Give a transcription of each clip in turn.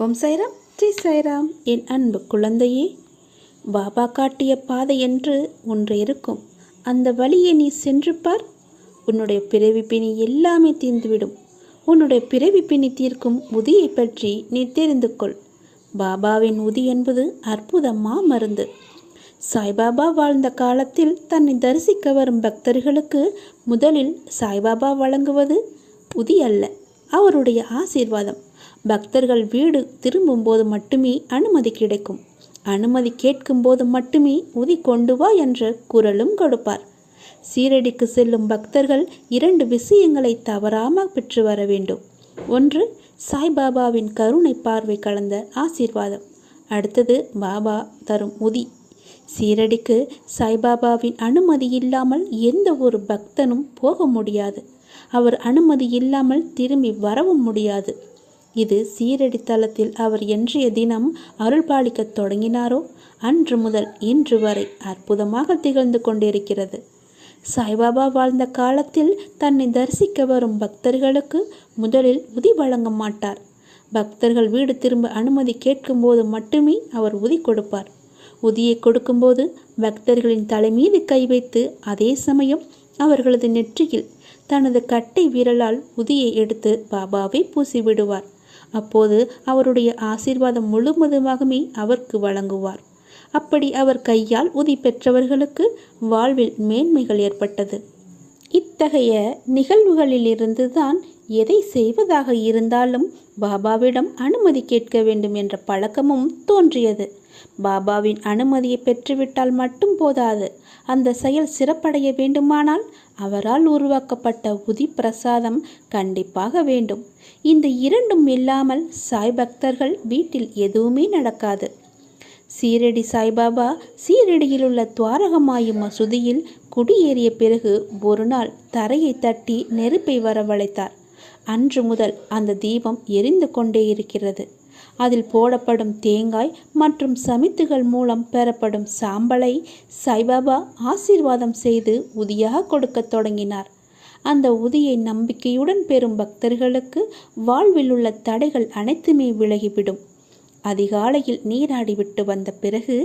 ஓம் சாய்ராம், ஜெய் சாய்ராம். என் அன்பு குழந்தையே, பாபா காட்டிய பாதை என்று ஒன்று இருக்கும். அந்த வழியை நீ சென்று பார். உன்னுடைய பிறவி பிணி எல்லாமே தீர்ந்துவிடும். உன்னுடைய பிறவி பிணி தீர்க்கும் உதியை பற்றி நீ தெரிந்து கொள். பாபாவின் உதி என்பது அற்புதமா மருந்து. சாய்பாபா வாழ்ந்த காலத்தில் தன்னை தரிசிக்க வரும் பக்தர்களுக்கு முதலில் சாய்பாபா வழங்குவது உதி அல்ல, அவருடைய ஆசீர்வாதம். பக்தர்கள் வீடு திரும்பும்போது மட்டுமே அனுமதி கிடைக்கும். அனுமதி கேட்கும்போது மட்டுமே உதி கொண்டு வா என்ற குரலும் கொடுப்பார். சீரடிக்கு செல்லும் பக்தர்கள் 2 விஷயங்களை தவறாமல் பெற்று வர வேண்டும். ஒன்று, சாய்பாபாவின் கருணை பார்வை கலந்த ஆசீர்வாதம். அடுத்தது பாபா தரும் உதி. சீரடிக்கு சாய்பாபாவின் அனுமதி இல்லாமல் எந்த ஒரு பக்தனும் போக முடியாது. அவர் அனுமதி இல்லாமல் திரும்பி வரவும் முடியாது. இது சீரடி தலத்தில் அவர் என்றைய தினம் அருள் பாலிக்கத் தொடங்கினாரோ அன்று முதல் இன்று வரை அற்புதமாக திகழ்ந்து கொண்டிருக்கிறது. சாய்பாபா வாழ்ந்த காலத்தில் தன்னை தரிசிக்க வரும் பக்தர்களுக்கு முதலில் உதி வழங்க மாட்டார். பக்தர்கள் வீடு திரும்ப அனுமதி கேட்கும்போது மட்டுமே அவர் உதி கொடுப்பார். உதியை கொடுக்கும்போது பக்தர்களின் தலை மீது கை வைத்து அதே சமயம் அவர்களது நெற்றியில் தனது கட்டை விரலால் உதியை எடுத்து பாபாவை பூசிவிடுவார். அப்போது அவருடைய ஆசீர்வாதம் முழுவதுமாகவே அவருக்கு வழங்குவார். அப்படி அவர் கையால் உதி பெற்றவர்களுக்கு வாழ்வில் மேன்மைகள் ஏற்பட்டது. இத்தகைய நிகழ்வுகளிலிருந்து தான் எதை செய்வதாக இருந்தாலும் பாபாவிடம் அனுமதி கேட்க வேண்டும் என்ற பழக்கமும் தோன்றியது. பாபாவின் அனுமதியை பெற்றுவிட்டால் மட்டும் போதாது, அந்த செயல் சிறப்படைய வேண்டுமானால் அவரால் உருவாக்கப்பட்ட உதி பிரசாதம் கண்டிப்பாக வேண்டும். இந்த 2ம் இல்லாமல் சாய் பக்தர்கள் வீட்டில் எதுவுமே நடக்காது. சீரடி சாய்பாபா சீரடியில் உள்ள துவாரகமாயி மசூதியில் குடியேறிய பிறகு ஒரு நாள் தரையை தட்டி நெருப்பை வரவழைத்தார். அன்று முதல் அந்த தீபம் எரிந்து கொண்டே இருக்கிறது. அதில் போடப்படும் தேங்காய் மற்றும் சமித்துகள் மூலம் பெறப்படும் சாம்பலை சாய்பாபா ஆசீர்வாதம் செய்து உதியாக கொடுக்க தொடங்கினார். அந்த உதியை நம்பிக்கையுடன் பெறும் பக்தர்களுக்கு வாழ்வில் உள்ள தடைகள் அனைத்துமே விலகிவிடும். அதிகாலையில் நீராடிவிட்டு வந்த பிறகு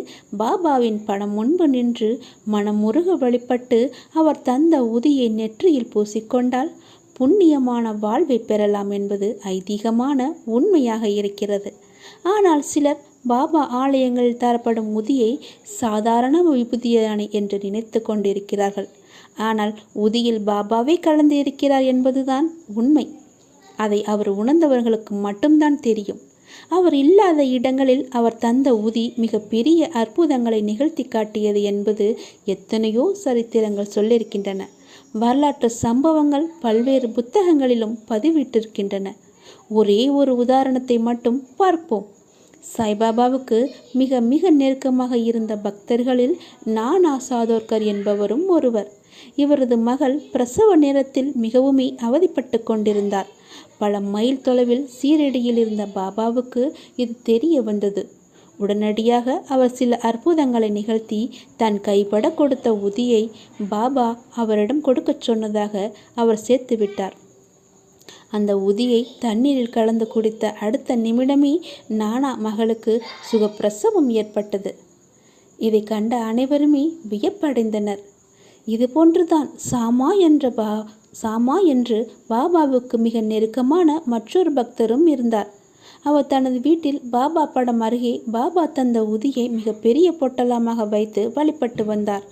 பாபாவின் படம் முன்பு நின்று மனமுருக வழிபட்டு அவர் தந்த உதியை நெற்றியில் பூசிக்கொண்டால் புண்ணியமான வாழ்வை பெறலாம் என்பது ஐதீகமான உண்மையாக இருக்கிறது. ஆனால் சிலர் பாபா ஆலயங்களில் தரப்படும் உதியை சாதாரண விபூதியானை என்று நினைத்து கொண்டிருக்கிறார்கள். ஆனால் உதியில் பாபாவே கலந்து இருக்கிறார் என்பதுதான் உண்மை. அதை அவர் உணர்ந்தவர்களுக்கு மட்டும்தான் தெரியும். அவர் இல்லாத இடங்களில் அவர் தந்த உதி மிக பெரிய அற்புதங்களை நிகழ்த்தி காட்டியது என்பது எத்தனையோ சரித்திரங்கள் சொல்லியிருக்கின்றன. வரலாற்று சம்பவங்கள் பல்வேறு புத்தகங்களிலும் பதிவிட்டிருக்கின்றன. ஒரே ஒரு உதாரணத்தை மட்டும் பார்ப்போம். சாய்பாபாவுக்கு மிக மிக நெருக்கமாக இருந்த பக்தர்களில் நானா சாதோர்கர் என்பவரும் ஒருவர். இவரது மகள் பிரசவ நேரத்தில் மிகவும் அவதிப்பட்டு கொண்டிருந்தார். பல மைல் தொலைவில் சீரடியில் இருந்த பாபாவுக்கு இது தெரிய வந்தது. உடனடியாக அவர் சில அற்புதங்களை நிகழ்த்தி தன் கைப்பட கொடுத்த உதியை பாபா அவரிடம் கொடுக்கச் சொன்னதாக அவர் சேர்த்து விட்டார். அந்த உதியை தண்ணீரில் கலந்து குடித்த அடுத்த நிமிடமே நானா மகளுக்கு சுகப்பிரசவம் ஏற்பட்டது. இதை கண்ட அனைவருமே வியப்படைந்தனர். இதுபோன்றுதான் சாமா என்று பாபாவுக்கு மிக நெருக்கமான மற்றொரு பக்தரும் இருந்தார். அவர் தனது வீட்டில் பாபா படம் அருகே பாபா தந்த உதியை மிக பெரிய பொட்டலமாக வைத்து வழிபட்டு வந்தார்.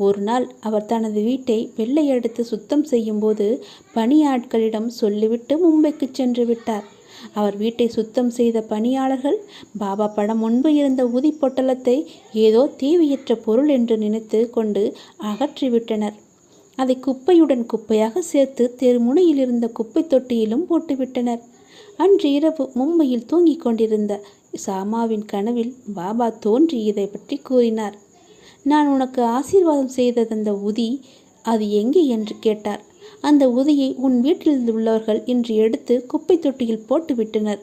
ஒரு நாள் அவர் தனது வீட்டை வெள்ளையடித்து சுத்தம் செய்யும் போது பணியாட்களிடம் சொல்லிவிட்டு மும்பைக்கு சென்று விட்டார். அவர் வீட்டை சுத்தம் செய்த பணியாளர்கள் பாபா படம் முன்பு இருந்த உதி பொட்டலத்தை ஏதோ தேவையற்ற பொருள் என்று நினைத்து கொண்டு அகற்றிவிட்டனர். அதை குப்பையுடன் குப்பையாக சேர்த்து தெருமுனையில் இருந்த குப்பை தொட்டியிலும் போட்டுவிட்டனர். அன்று இரவு மும்பையில் தூங்கிக் கொண்டிருந்த சாமாவின் கனவில் பாபா தோன்றி இதை பற்றி கூறினார். நான் உனக்கு ஆசீர்வாதம் செய்த அந்த உதி அது எங்கே என்று கேட்டார். அந்த உதியை உன் வீட்டில் உள்ளவர்கள் இன்று எடுத்து குப்பை தொட்டியில் போட்டு விட்டனர்.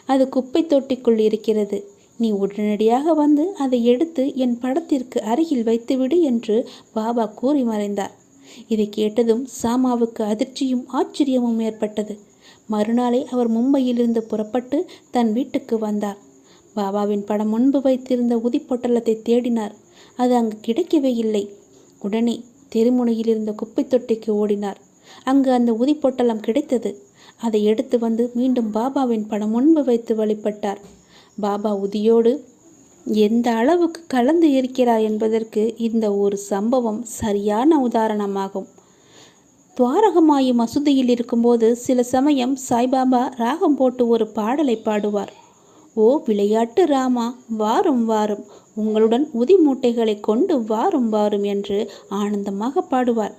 அது குப்பை தொட்டிக்குள் இருக்கிறது. நீ உடனடியாக வந்து அதை எடுத்து என் படத்திற்கு அருகில் வைத்துவிடு என்று பாபா கூறி மறைந்தார். இதை கேட்டதும் சாமாவுக்கு அதிர்ச்சியும் ஆச்சரியமும் ஏற்பட்டது. மறுநாளே அவர் மும்பையிலிருந்து புறப்பட்டு தன் வீட்டுக்கு வந்தார். பாபாவின் படம் முன்பு வைத்திருந்த உதி பொட்டலத்தை தேடினார். அது அங்கு கிடைக்கவே இல்லை. உடனே தெருமுனையில் இருந்த குப்பை தொட்டிக்கு ஓடினார். அங்கு அந்த உதி பொட்டலம் கிடைத்தது. அதை எடுத்து வந்து மீண்டும் பாபாவின் படம் முன்பு வைத்து வழிபட்டார். பாபா உதியோடு எந்த அளவுக்கு கலந்து இருக்கிறார் என்பதற்கு இந்த ஒரு சம்பவம் சரியான உதாரணமாகும். துவாரகமாயி மசூதியில் இருக்கும்போது சில சமயம் சாய்பாபா ராகம் போட்டு ஒரு பாடலை பாடுவார். ஓ விளையாட்டு ராமா வாரும் வாரும், உங்களுடன் உதி மூட்டைகளை கொண்டு வாரும் வாரும் என்று ஆனந்தமாக பாடுவார்.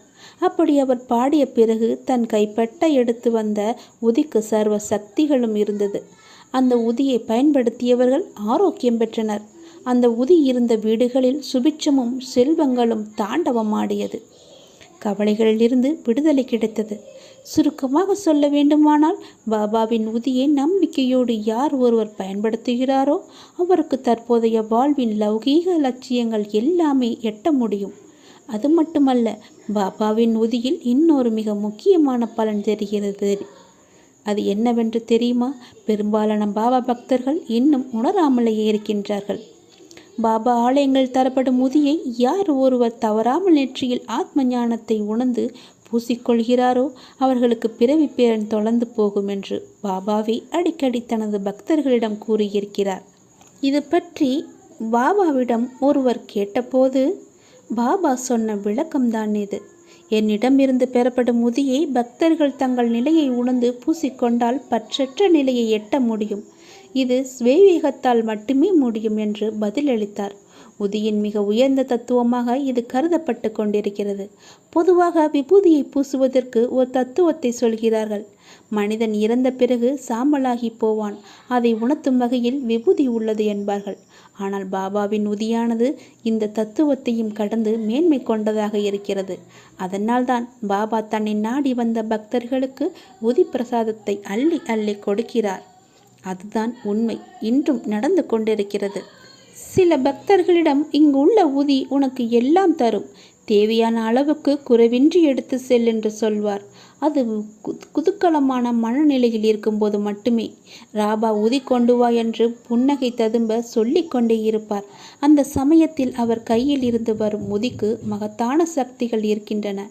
அப்படி அவர் பாடிய பிறகு தன் கைப்பட்ட எடுத்து வந்த உதிக்கு சர்வ சக்திகளும் இருந்தது. அந்த உதியை பயன்படுத்தியவர்கள் ஆரோக்கியம் பெற்றனர். அந்த உதி இருந்த வீடுகளில் சுபிட்சமும் செல்வங்களும் தாண்டவமாடியது. கவலைகளிலிருந்து விடுதலை கிடைத்தது. சுருக்கமாக சொல்ல வேண்டுமானால், பாபாவின் உதியை நம்பிக்கையோடு யார் ஒருவர் பயன்படுத்துகிறாரோ அவருக்கு தற்போதைய வாழ்வின் லௌகீக லட்சியங்கள் எல்லாமே எட்ட முடியும். அது மட்டுமல்ல, பாபாவின் உதியில் இன்னொரு மிக முக்கியமான பலன் தெரிகிறது. அது என்னவென்று தெரியுமா? பெரும்பாலான பாபா பக்தர்கள் இன்னும் உணராமலேயே இருக்கின்றார்கள். பாபா ஆலயங்கள் தரப்படும் உதியை யார் ஒருவர் தவறாமல் நெற்றியில் ஆத்ம ஞானத்தை உணர்ந்து பூசிக்கொள்கிறாரோ அவர்களுக்கு பிறவி பேரன் தொலைந்து போகும் என்று பாபாவே அடிக்கடி தனது பக்தர்களிடம் கூறியிருக்கிறார். இது பற்றி பாபாவிடம் ஒருவர் கேட்டபோது பாபா சொன்ன விளக்கம்தான் இது. என்னிடமிருந்து பெறப்படும் உதியை பக்தர்கள் தங்கள் நிலையை உணர்ந்து பூசிக்கொண்டால் பற்றற்ற நிலையை எட்ட முடியும். இது ஸ்வேவேகத்தால் மட்டுமே முடியும் என்று பதிலளித்தார். உதியின் மிக உயர்ந்த தத்துவமாக இது கருதப்பட்டு கொண்டிருக்கிறது. பொதுவாக விபூதியை பூசுவதற்கு ஒரு தத்துவத்தை சொல்கிறார்கள். மனிதன் இறந்த பிறகு சாம்பலாகி போவான், அதை உணர்த்தும் வகையில் விபூதி உள்ளது என்பார்கள். ஆனால் பாபாவின் உதியானது இந்த தத்துவத்தையும் கடந்து மேன்மை கொண்டதாக இருக்கிறது. அதனால்தான் பாபா தன்னை நாடி வந்த பக்தர்களுக்கு உதி பிரசாதத்தை அள்ளி அள்ளி கொடுக்கிறார். அதுதான் உண்மை, இன்றும் நடந்து கொண்டிருக்கிறது. சில பக்தர்களிடம் இங்கு உள்ள உதி உனக்கு எல்லாம் தரும், தேவையான அளவுக்கு குறைவின்றி எடுத்து செல் என்று சொல்வார். அது குதூகலமான மனநிலையில் இருக்கும்போது மட்டுமே. ராபா உதி கொண்டு வா என்று புன்னகை ததும்ப சொல்லிக்கொண்டே இருப்பார். அந்த சமயத்தில் அவர் கையில் இருந்து வரும் உதிக்கு மகத்தான சக்திகள் இருக்கின்றன.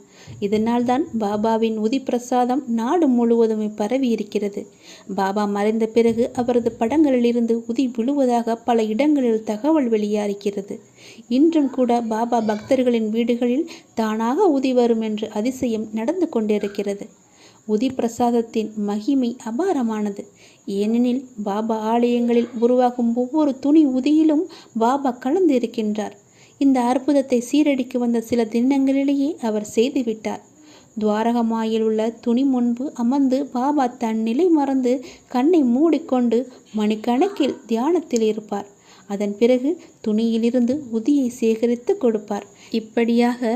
இதனால்தான் பாபாவின் உதி பிரசாதம் நாடு முழுவதுமே பரவி இருக்கிறது. பாபா மறைந்த பிறகு அவரது படங்களிலிருந்து உதி விழுவதாக பல இடங்களில் தகவல் வெளியாகிறது. இன்றும் கூட பாபா பக்தர்களின் வீடுகளில் தானாக உதி வரும் என்று அதிசயம் நடந்து கொண்டிருக்கிறது. உதி பிரசாதத்தின் மகிமை அபாரமானது. ஏனெனில் பாபா ஆலயங்களில் உருவாகும் ஒவ்வொரு துணி உதியிலும் பாபா கலந்து இருக்கின்றார். இந்த அற்புதத்தை சீரடிக்கு வந்த சில தினங்களிலேயே அவர் செய்துவிட்டார். துவாரகமாயில் உள்ள துணி முன்பு அமர்ந்து பாபா தன் நிலை மறந்து கண்ணை மூடிக்கொண்டு மணிக்கணக்கில் தியானத்தில் இருப்பார். அதன் பிறகு துணியிலிருந்து உதியை சேகரித்து கொடுப்பார். இப்படியாக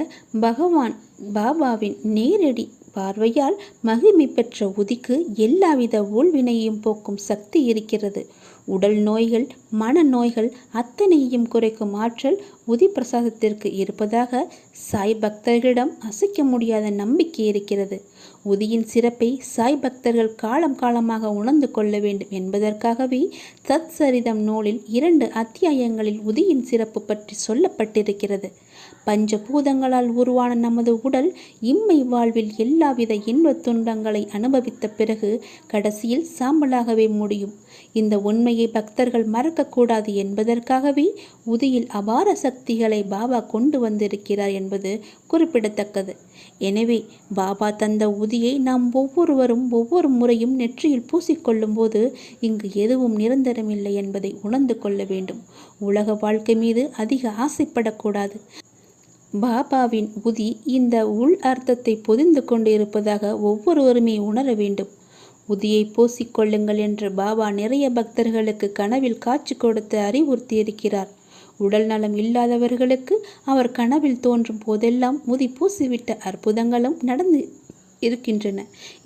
பகவான் பாபாவின் நேரடி பார்வையால் மகிமை பெற்ற உதிக்கு எல்லாவித ஊழ்வினையும் போக்கும் சக்தி இருக்கிறது. உடல் நோய்கள், மன நோய்கள் அத்தனையும் குறைக்கும் ஆற்றல் உதி பிரசாதத்திற்கு இருப்பதாக சாய் பக்தர்களிடம் அசைக்க முடியாத நம்பிக்கை இருக்கிறது. உதியின் சிறப்பை சாய் பக்தர்கள் காலம் காலமாக உணர்ந்து கொள்ள வேண்டும் என்பதற்காகவே சத் சரிதம் நூலில் 2 அத்தியாயங்களில் உதியின் சிறப்பு பற்றி சொல்லப்பட்டிருக்கிறது. பஞ்சபூதங்களால் உருவான நமது உடல் இம்மை வாழ்வில் எல்லாவித இன்பத் துன்பங்களை அனுபவித்த பிறகு கடைசியில் சாம்பலாகவே முடியும். இந்த உண்மையை பக்தர்கள் மறக்கக்கூடாது என்பதற்காகவே உதியில் அபார சக்திகளை பாபா கொண்டு வந்திருக்கிறார் என்பது குறிப்பிடத்தக்கது. எனவே பாபா தந்த உதியை நாம் ஒவ்வொருவரும் ஒவ்வொரு முறையும் நெற்றியில் பூசிக்கொள்ளும் போது இங்கு எதுவும் நிரந்தரமில்லை என்பதை உணர்ந்து கொள்ள வேண்டும். உலக வாழ்க்கை மீது அதிக ஆசைப்படக்கூடாது. பாபாவின் உதி இந்த உள் அர்த்தத்தை பொதிந்து கொண்டு இருப்பதாக ஒவ்வொருவருமே உணர வேண்டும். உதியை பூசிக்கொள்ளுங்கள் என்று பாபா நிறைய பக்தர்களுக்கு கனவில் காட்சி கொடுத்து அறிவுறுத்தியிருக்கிறார். உடல் நலம் இல்லாதவர்களுக்கு அவர் கனவில் தோன்றும் போதெல்லாம் உதி பூசிவிட்ட அற்புதங்களும் நடந்து இருக்கின்றன.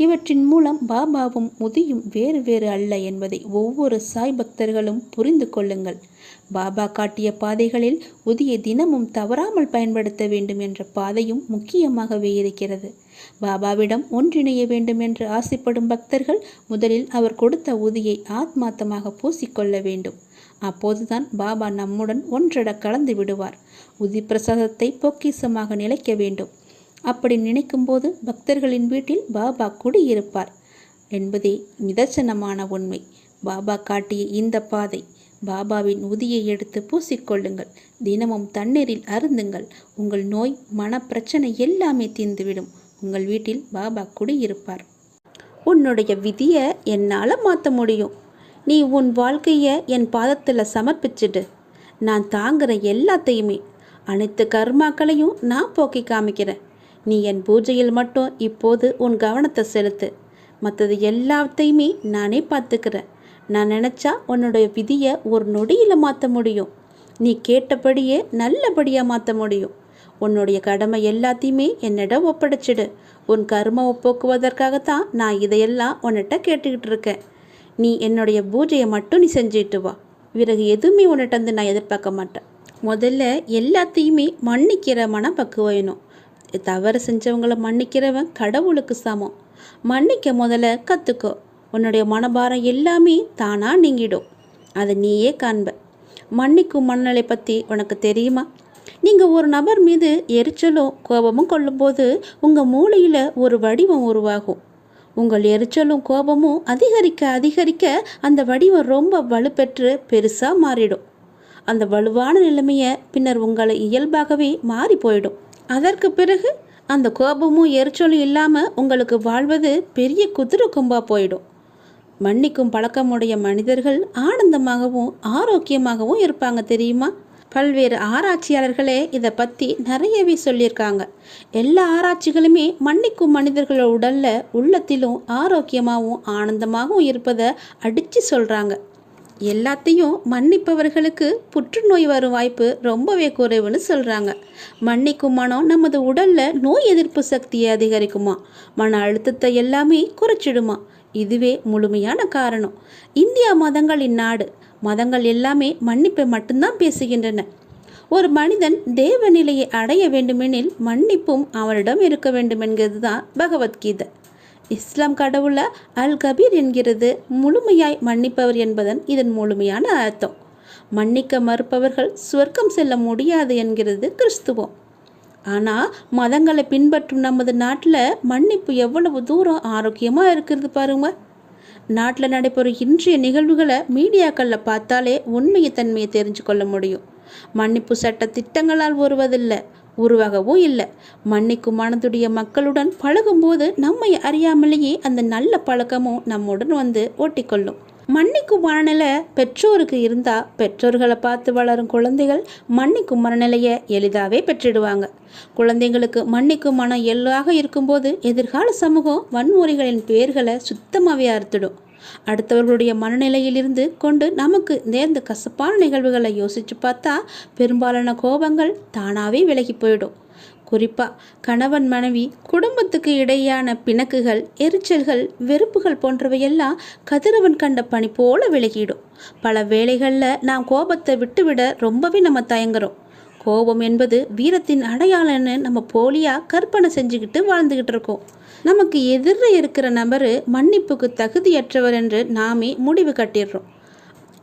இவற்றின் மூலம் பாபாவும் முதியும் வேறு வேறு அல்ல என்பதை ஒவ்வொரு சாய் பக்தர்களும் புரிந்து கொள்ளுங்கள். பாபா காட்டிய பாதைகளில் உதியை தினமும் தவறாமல் பயன்படுத்த வேண்டும் என்ற பாதையும் முக்கியமாகவே இருக்கிறது. பாபாவிடம் ஒன்றிணைய வேண்டும் என்று ஆசைப்படும் பக்தர்கள் முதலில் அவர் கொடுத்த உதியை ஆத்மார்த்தமாக பூசிக்கொள்ள வேண்டும். அப்போதுதான் பாபா நம்முடன் ஒன்றட கலந்து விடுவார். உதி பிரசாதத்தை பொக்கிசமாக நிலைக்க வேண்டும். அப்படி நினைக்கும் போது பக்தர்களின் வீட்டில் பாபா குடியிருப்பார் என்பதே நிதர்சனமான உண்மை. பாபா காட்டிய இந்த பாதை. பாபாவின் உதியை எடுத்து பூசிக்கொள்ளுங்கள். தினமும் தண்ணீரில் அருந்துங்கள். உங்கள் நோய், மனப்பிரச்சனை எல்லாமே தீர்ந்துவிடும். உங்கள் வீட்டில் பாபா குடியிருப்பார். உன்னுடைய விதியை என்னால் மாற்ற முடியும். நீ உன் வாழ்க்கையை என் பாதத்தில் சமர்ப்பிச்சிடு. நான் தாங்குற எல்லாத்தையுமே, அனைத்து கர்மாக்களையும் நான் போக்கி காமிக்கிறேன். நீ என் பூஜையில் மட்டும் இப்போது உன் கவனத்தை செலுத்து. மற்றது எல்லாத்தையுமே நானே பார்த்துக்கிறேன். நான் நினச்சா உன்னுடைய விதியை ஒரு நொடியில் மாற்ற முடியும். நீ கேட்டபடியே நல்லபடியாக மாற்ற முடியும். உன்னுடைய கடமை எல்லாத்தையுமே என்னிடம் ஒப்படைச்சிடு. உன் கர்மாவை போக்குவதற்காகத்தான் நான் இதையெல்லாம் உன்னிட்ட கேட்டுக்கிட்டு இருக்கேன். நீ என்னுடைய பூஜையை மட்டும் நீ செஞ்சுட்டு வா. பிறகு எதுவுமே உன்னிட்ட வந்து நான் எதிர்பார்க்க மாட்டேன். முதல்ல எல்லாத்தையுமே மன்னிக்கிற மனப்பக்குவம் வேணும். தவறு செஞ்சவங்களை மன்னிக்கிறவன் கடவுளுக்கு சமம். மன்னிக்க முதல்ல கற்றுக்கோ. உன்னுடைய மனபாரம் எல்லாமே தானாக நீங்கிடும். அதை நீயே காண்ப. மன்னிக்கும் மனநிலை பற்றி உனக்கு தெரியுமா? நீங்கள் ஒரு நபர் மீது எரிச்சலும் கோபமும் கொள்ளும்போது உங்கள் மூளையில் ஒரு வடிவம் உருவாகும். உங்கள் எரிச்சலும் கோபமும் அதிகரிக்க அதிகரிக்க அந்த வடிவம் ரொம்ப வலுப்பெற்று பெருசாக மாறிடும். அந்த வலுவான நிலைமையை பின்னர் உங்களை இயல்பாகவே மாறி போயிடும். அதற்கு பிறகு அந்த கோபமும் எரிச்சலும் இல்லாமல் உங்களுக்கு வாழ்வது பெரிய குதிரை கொம்பாக போயிடும். மன்னிக்கும் பழக்கமுடைய மனிதர்கள் ஆனந்தமாகவும் ஆரோக்கியமாகவும் இருப்பாங்க தெரியுமா? பல்வேறு ஆராய்ச்சியாளர்களே இதை பற்றி நிறையவே சொல்லியிருக்காங்க. எல்லா ஆராய்ச்சிகளுமே மன்னிக்கும் மனிதர்களோட உடலில் உள்ளத்திலும் ஆரோக்கியமாகவும் ஆனந்தமாகவும் இருப்பதை அடித்து சொல்கிறாங்க. எல்லாத்தையும் மன்னிப்பவர்களுக்கு புற்றுநோய் வரும் வாய்ப்பு ரொம்பவே குறைவுன்னு சொல்கிறாங்க. மன்னிக்கும் மனம் நமது உடலில் நோய் எதிர்ப்பு சக்தியை அதிகரிக்குமா, மன அழுத்தத்தை எல்லாமே குறைச்சிடுமா. இதுவே முழுமையான காரணம். இந்தியா மதங்களின் நாடு. மதங்கள் எல்லாமே மன்னிப்பை மட்டும்தான் பேசுகின்றன. ஒரு மனிதன் தேவ நிலையை அடைய வேண்டுமெனில் மன்னிப்பும் அவனிடம் இருக்க வேண்டும் என்கிறது தான் பகவத்கீதை. இஸ்லாம் கடவுளை அல் கபீர் என்கிறது. முழுமையாய் மன்னிப்பவர் என்பதன் இதன் முழுமையான அர்த்தம். மன்னிக்க மறுப்பவர்கள் சொர்க்கம் செல்ல முடியாது என்கிறது கிறிஸ்துவம். ஆனால் மதங்களை பின்பற்றும் நமது நாட்டில் மன்னிப்பு எவ்வளவு தூரம் ஆரோக்கியமாக இருக்கிறது பாருங்க. நாட்டில் நடைபெறும் இன்றைய நிகழ்வுகளை மீடியாக்களில் பார்த்தாலே உண்மையை தன்மையை தெரிஞ்சு கொள்ள முடியும். மன்னிப்பு சட்ட திட்டங்களால் வருவதில்லை, உருவாகவும் இல்லை. மன்னிக்கும் மனதுடைய மக்களுடன் பழகும்போது நம்மை அறியாமலேயே அந்த நல்ல பழக்கமும் நம்முடன் வந்து ஓட்டிக்கொள்ளும். மன்னிக்கும் மனநிலை பெற்றோருக்கு இருந்தால் பெற்றோர்களை பார்த்து வளரும் குழந்தைகள் மன்னிக்கும் மனநிலையை எளிதாகவே பெற்றிடுவாங்க. குழந்தைங்களுக்கு மன்னிக்கும் மனம் எள்ளாக இருக்கும்போது எதிர்கால சமூகம் வன்முறைகளின் பெயர்களை சுத்தமாகவே அறுத்துடும். அடுத்தவர்களுடைய மனநிலையிலிருந்து கொண்டு நமக்கு நேர்ந்த கசப்பான நிகழ்வுகளை யோசித்து பார்த்தா பெரும்பாலான கோபங்கள் தானாகவே விலகி போயிடும். குறிப்பாக கணவன் மனைவி, குடும்பத்துக்கு இடையான பிணக்குகள், எரிச்சல்கள், வெறுப்புகள் போன்றவையெல்லாம் கதிரவன் கண்ட பனி போல விலகிடும். பல வேளைகளில் நாம் கோபத்தை விட்டுவிட ரொம்பவே நம்ம தயங்குறோம். கோபம் என்பது வீரத்தின் அடையாளம்னு நம்ம போலியாக கற்பனை செஞ்சுக்கிட்டு வாழ்ந்துக்கிட்டு இருக்கோம். நமக்கு எதிரில் இருக்கிற நபர் மன்னிப்புக்கு தகுதியற்றவர் என்று நாமே முடிவு கட்டிடுறோம்.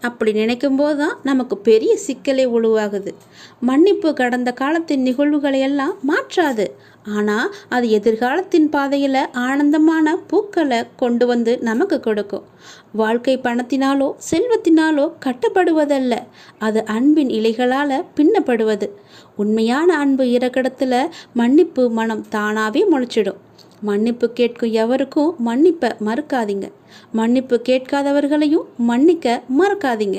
அப்படி நினைக்கும் போது தான் நமக்கு பெரிய சிக்கலே உருவாகுது. மன்னிப்பு கடந்த காலத்தின் நிகழ்வுகளை எல்லாம் மாற்றாது. ஆனால் அது எதிர்காலத்தின் பாதையில் ஆனந்தமான பூக்களை கொண்டு வந்து நமக்கு கொடுக்கும். வாழ்க்கை பணத்தினாலோ செல்வத்தினாலோ கட்டப்படுவதல்ல, அது அன்பின் இலைகளால் பின்னப்படுவது. உண்மையான அன்பு இறக்கடத்தில் மன்னிப்பு மனம் தானாகவே முளைச்சிடும். மன்னிப்பு கேட்கும் எவருக்கும் மன்னிப்பை மறுக்காதீங்க. மன்னிப்பு கேட்காதவர்களையும் மன்னிக்க மறக்காதீங்க.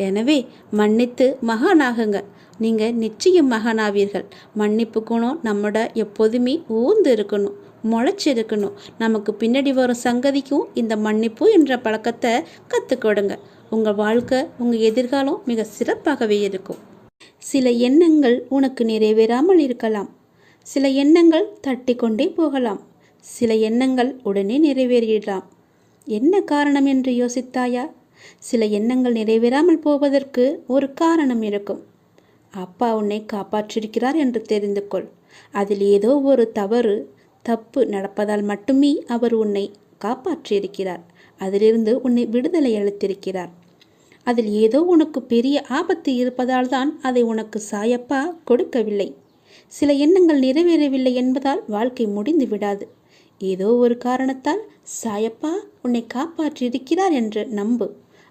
எனவே மன்னித்து மகானாகுங்க. நீங்கள் நிச்சயம் மகானாவீர்கள். மன்னிப்பு குணம் நம்மட எப்போதுமே ஊர்ந்து இருக்கணும், முளைச்சிருக்கணும். நமக்கு பின்னாடி வரும் சங்கதிக்கும் இந்த மன்னிப்பு என்ற பழக்கத்தை கற்றுக் கொடுங்க. உங்கள் வாழ்க்கை, உங்கள் எதிர்காலம் மிக சிறப்பாகவே இருக்கும். சில எண்ணங்கள் உனக்கு நிறைவேறாமல் இருக்கலாம். சில எண்ணங்கள் தட்டி கொண்டே போகலாம். சில எண்ணங்கள் உடனே நிறைவேறிடலாம். என்ன காரணம் என்று யோசித்தாயா? சில எண்ணங்கள் நிறைவேறாமல் போவதற்கு ஒரு காரணம் இருக்கும். அப்பா உன்னை காப்பாற்றிருக்கிறார் என்று தெரிந்து கொள். அதில் ஏதோ ஒரு தப்பு நடப்பதால் மட்டுமே அவர் உன்னை காப்பாற்றியிருக்கிறார். அதிலிருந்து உன்னை விடுதலை அளித்திருக்கிறார். அதில் ஏதோ உனக்கு பெரிய ஆபத்து இருப்பதால் தான் அதை உனக்கு சாயப்பா கொடுக்கவில்லை. சில எண்ணங்கள் நிறைவேறவில்லை என்பதால் வாழ்க்கை முடிந்து விடாது. ஏதோ ஒரு காரணத்தால் சாயப்பா உன்னை காப்பாற்றியிருக்கிறார் என்று நம்பு.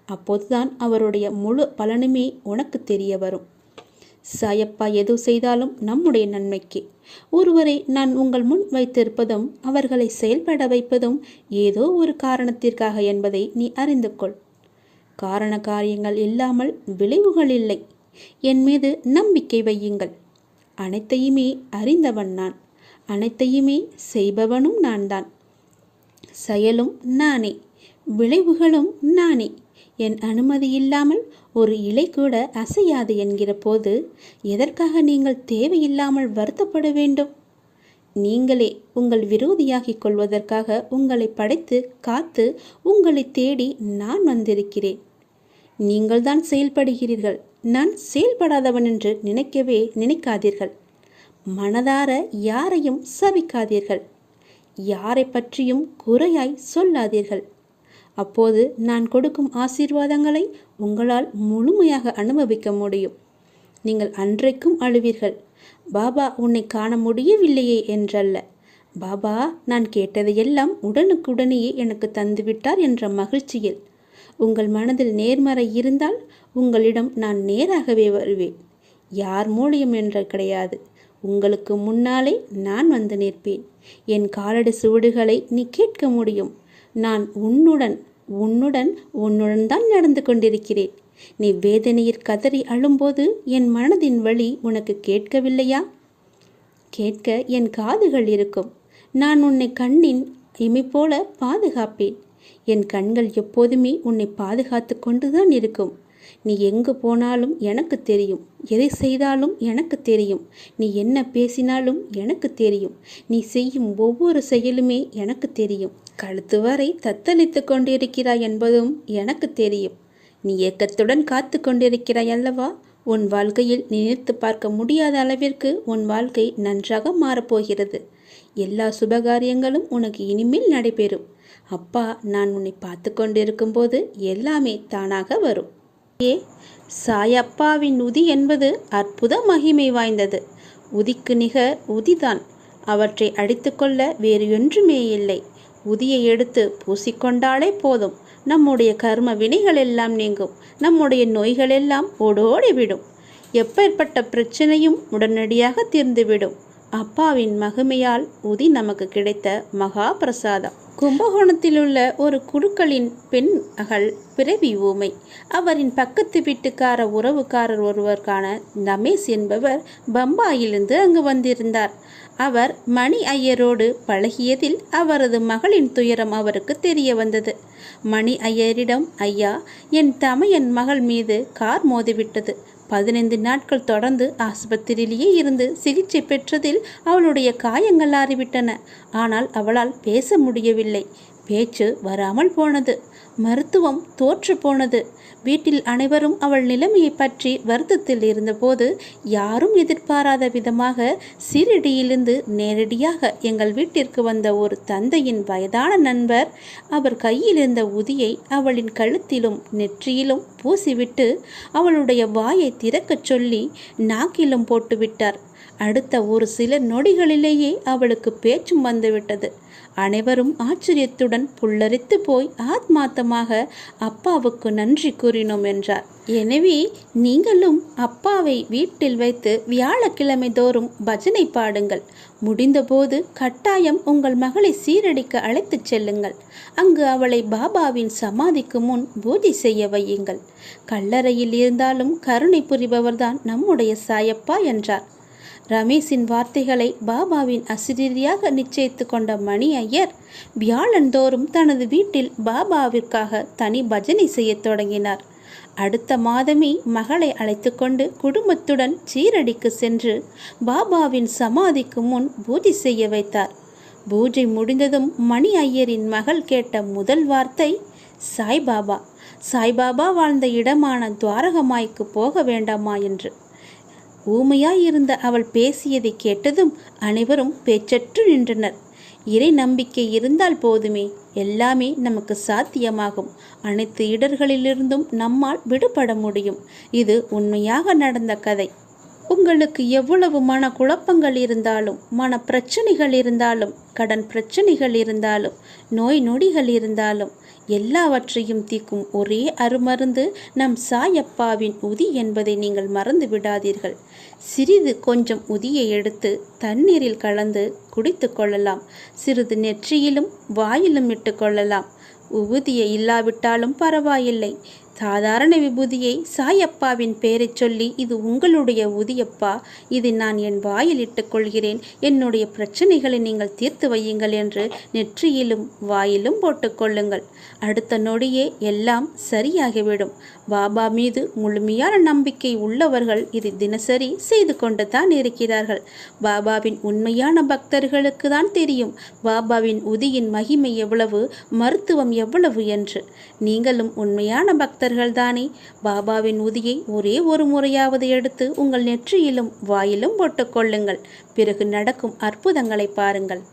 அப்போதுதான் அவருடைய முழு பலனுமே உனக்கு தெரிய வரும். சாயப்பா எது செய்தாலும் நம்முடைய நன்மைக்கு. ஒருவரை நான் உங்கள் முன் வைத்திருப்பதும் அவர்களை செயல்பட வைப்பதும் ஏதோ ஒரு காரணத்திற்காக என்பதை நீ அறிந்து கொள். காரண காரியங்கள் இல்லாமல் விளைவுகள் இல்லை. என் மீது நம்பிக்கை வையுங்கள். அனைத்தையுமே அறிந்தவன் நான். அனைத்தையுமே செய்பவனும் நான் தான். செயலும் நானே, விளைவுகளும் நானே. என் அனுமதி இல்லாமல் ஒரு இலை கூட அசையாது என்கிற போது எதற்காக நீங்கள் தேவையில்லாமல் வருத்தப்பட வேண்டும்? நீங்களே உங்கள் விரோதியாகிக் கொள்வதற்காக உங்களை படைத்து காத்து உங்களை தேடி நான் வந்திருக்கிறேன். நீங்கள்தான் செயல்படுகிறீர்கள். நான் செயல்படாதவன் என்று நினைக்காதீர்கள். மனதார யாரையும் சபிக்காதீர்கள். யாரை பற்றியும் குறையாய் சொல்லாதீர்கள். அப்போது நான் கொடுக்கும் ஆசீர்வாதங்களை உங்களால் முழுமையாக அனுபவிக்க முடியும். நீங்கள் அன்றைக்கும் அழுவீர்கள். பாபா உன்னை காண முடியவில்லையே என்றல்ல. பாபா நான் கேட்டதையெல்லாம் உடனுக்குடனேயே எனக்கு தந்துவிட்டார் என்ற மகிழ்ச்சியில். உங்கள் மனதில் நேர்மறை இருந்தால் உங்களிடம் நான் நேராகவே வருவேன். யார் மூலியம் என்று கிடையாது. உங்களுக்கு முன்னாலே நான் வந்து நிற்பேன். என் காலடி சுவடுகளை நீ கேட்க முடியும். நான் உன்னுடன் தான் நடந்து கொண்டிருக்கிறேன். நீ வேதனையில் கதறி அழும்போது என் மனதின் வலி உனக்கு கேட்கவில்லையா? கேட்க என் காதுகள் இருக்கும். நான் உன்னை கண்ணின் இமை போல பாதுகாப்பேன். என் கண்கள் எப்போதுமே உன்னை பாதுகாத்து கொண்டுதான் இருக்கும். நீ எங்கு போனாலும் எனக்கு தெரியும். எதை செய்தாலும் எனக்கு தெரியும். நீ என்ன பேசினாலும் எனக்கு தெரியும். நீ செய்யும் ஒவ்வொரு செயலுமே எனக்கு தெரியும். கழுத்து வரை தத்தளித்து கொண்டிருக்கிறாய் என்பதும் எனக்கு தெரியும். நீ ஏக்கத்துடன் காத்து கொண்டிருக்கிறாய் அல்லவா? உன் வாழ்க்கையில் நினைத்து பார்க்க முடியாத அளவிற்கு உன் வாழ்க்கை நன்றாக மாறப்போகிறது. எல்லா சுபகாரியங்களும் உனக்கு இனிமேல் நடைபெறும். அப்பா நான் உன்னை பார்த்து கொண்டிருக்கும் போது எல்லாமே தானாக வரும். சாயப்பாவின் உதி என்பது அற்புத மகிமை வாய்ந்தது. உதிக்கு நிகர் உதிதான். அவற்றை அடித்துக்கொள்ள வேறு ஒன்றுமே இல்லை. உதியை எடுத்து பூசிக்கொண்டாலே போதும். நம்முடைய கர்ம வினைகள் எல்லாம் நீங்கும். நம்முடைய நோய்கள் எல்லாம் ஓடோடிவிடும். எப்பேற்பட்ட பிரச்சனையும் உடனடியாக தீர்ந்துவிடும். அப்பாவின் மகிமையால் உதி நமக்கு கிடைத்த மகா பிரசாதம். கும்பகோணத்திலுள்ள ஒரு குழுக்களின் பெண் அகல் பிறவி ஊமை. அவரின் பக்கத்து வீட்டுக்கார உறவுக்காரர் ஒருவருக்கான ரமேஷ் என்பவர் பம்பாயிலிருந்து அங்கு வந்திருந்தார். அவர் மணி ஐயரோடு பழகியதில் அவரது மகளின் துயரம் அவருக்கு தெரிய வந்தது. மணி ஐயரிடம், ஐயா, என் தமையன் மகள் மீது கார் மோதிவிட்டது. 15 நாட்கள் தொடர்ந்து ஆஸ்பத்திரியிலேயே இருந்து சிகிச்சை பெற்றதில் அவளுடைய காயங்கள் ஆறிவிட்டன. ஆனால் அவளால் பேச முடியவில்லை. பேச்சு வராமல் போனது. மருத்துவம் தோற்று போனது. வீட்டில் அனைவரும் அவள் நிலைமையை பற்றி வருத்தத்தில் இருந்தபோது யாரும் எதிர்பாராத விதமாக சீரடியிலிருந்து நேரடியாக எங்கள் வீட்டிற்கு வந்த ஒரு தந்தையின் வயதான நண்பர் அவர் கையில் இருந்த உதியை அவளின் கழுத்திலும் நெற்றியிலும் பூசிவிட்டு அவளுடைய வாயை திறக்கச் சொல்லி நாக்கிலும் போட்டுவிட்டார். அடுத்த ஒரு சில நொடிகளிலேயே அவளுக்கு பேச்சும் வந்துவிட்டது. அனைவரும் ஆச்சரியத்துடன் புல்லரித்து போய் ஆத்மார்த்தமாக அப்பாவுக்கு நன்றி கூறினோம் என்றார். எனவே நீங்களும் அப்பாவை வீட்டில் வைத்து வியாழக்கிழமை தோறும் பஜனை பாடுங்கள். முடிந்தபோது கட்டாயம் உங்கள் மகளை சீரடிக்க அழைத்துச் செல்லுங்கள். அங்கு அவளை பாபாவின் சமாதிக்கு முன் பூஜை செய்ய வையுங்கள். கல்லறையில் இருந்தாலும் கருணை புரிபவர்தான் நம்முடைய சாயப்பா என்றார். ரமேஷின் வார்த்தைகளை பாபாவின் அசிரியாக நிச்சயித்து கொண்ட மணி ஐயர் வியாழந்தோறும் தனது வீட்டில் பாபாவிற்காக தனி பஜனை செய்ய தொடங்கினார். அடுத்த மாதமே மகளை அழைத்து கொண்டு குடும்பத்துடன் சீரடிக்கு சென்று பாபாவின் சமாதிக்கு முன் பூஜை செய்ய வைத்தார். பூஜை முடிந்ததும் மணி ஐயரின் மகள் கேட்ட முதல் வார்த்தை சாய்பாபா. சாய்பாபா வாழ்ந்த இடமான துவாரகமாய்க்கு போக வேண்டாமா என்று. ஊமையாயிருந்த அவள் பேசியதை கேட்டதும் அனைவரும் பேச்சற்று நின்றனர். இறை நம்பிக்கை இருந்தால் போதுமே, எல்லாமே நமக்கு சாத்தியமாகும். அனைத்து இடர்களிலிருந்தும் நம்மால் விடுபட முடியும். இது உண்மையாக நடந்த கதை. உங்களுக்கு எவ்வளவு மன குழப்பங்கள் இருந்தாலும், மன பிரச்சனைகள் இருந்தாலும், கடன் பிரச்சனைகள் இருந்தாலும், நோய் நொடிகள் இருந்தாலும், எல்லாவற்றையும் தீர்க்கும் ஒரே அருமருந்து நம் சாயப்பாவின் உதி என்பதை நீங்கள் மறந்து விடாதீர்கள். சிறிது கொஞ்சம் உதியை எடுத்து தண்ணீரில் கலந்து குடித்து கொள்ளலாம். சிறிது நெற்றியிலும் வாயிலும் இட்டு கொள்ளலாம். உபூதியை இல்லாவிட்டாலும் பரவாயில்லை. சாதாரண விபூதியை சாயப்பாவின் பெயரை சொல்லி, இது உங்களுடைய உதியப்பா, இது நான் என் வாயில் இட்டுக் கொள்கிறேன், என்னுடைய பிரச்சனைகளை நீங்கள் தீர்த்து வையுங்கள் என்று நெற்றியிலும் வாயிலும் போட்டுக்கொள்ளுங்கள். அடுத்த நொடியே எல்லாம் சரியாகிவிடும். பாபா மீது முழுமையான நம்பிக்கை உள்ளவர்கள் இது தினசரி செய்து கொண்டு தான் இருக்கிறார்கள். பாபாவின் உண்மையான பக்தர்களுக்கு தான் தெரியும் பாபாவின் உதியின் மகிமை எவ்வளவு, மருத்துவம் எவ்வளவு என்று. நீங்களும் உண்மையான பக்தர்கள் தானே? பாபாவின் உதியை ஒரே ஒரு முறையாவது எடுத்து உங்கள் நெற்றியிலும் வாயிலும் போட்டுக்கொள்ளுங்கள். பிறகு நடக்கும் அற்புதங்களை பாருங்கள்.